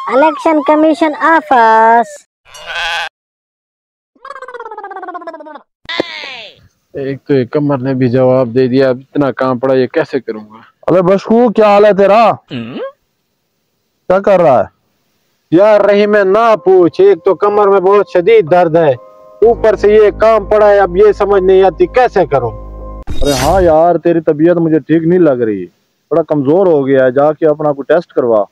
Election commission office. एक तो एक कमर ने भी जवाब दे दिया, अब इतना काम पड़ा, ये कैसे करूंगा। अबे बशकू, क्या हाल है तेरा? क्या कर रहा है? यार रही मैं ना पूछ, एक तो कमर में बहुत शदीद दर्द है, ऊपर से ये काम पड़ा है, अब ये समझ नहीं आती कैसे करूं। अरे हाँ यार, तेरी तबीयत मुझे ठीक नहीं लग रही, थोड़ा कमजोर हो गया है, जाके अपना कोई टेस्ट करवा।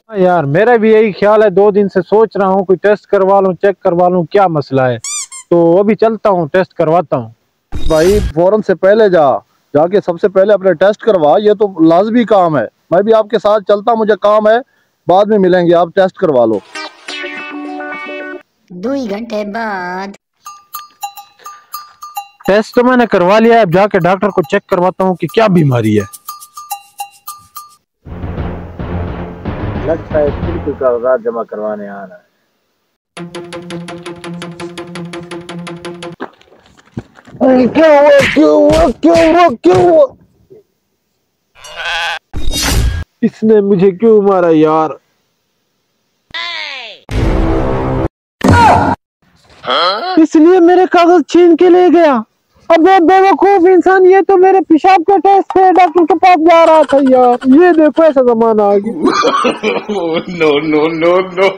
हाँ यार मेरा भी यही ख्याल है, 2 दिन से सोच रहा हूँ कोई टेस्ट करवा लूं, चेक करवा लूं क्या मसला है। तो अभी चलता हूँ, टेस्ट करवाता हूँ। भाई फौरन से पहले जाके सबसे पहले अपने टेस्ट करवा, ये तो लाजमी काम है। मैं भी आपके साथ चलता, मुझे काम है, बाद में मिलेंगे, आप टेस्ट करवा लो। 2 घंटे बाद। टेस्ट तो मैंने करवा लिया है, अब जाके डॉक्टर को चेक करवाता हूँ कि क्या बीमारी है। लगता है बिल्कुल कागजात जमा करवाने आ रहा है। क्या हुआ क्यों हुआ क्यों हुआ क्यों हुआ? इसने मुझे क्यों मारा यार? इसलिए मेरे कागज छीन के ले गया। अबे बेवकूफ इंसान, ये तो मेरे पेशाब का टेस्ट है, डॉक्टर के पास जा रहा था यार। ये देखो ऐसा जमाना आ गया। No no no no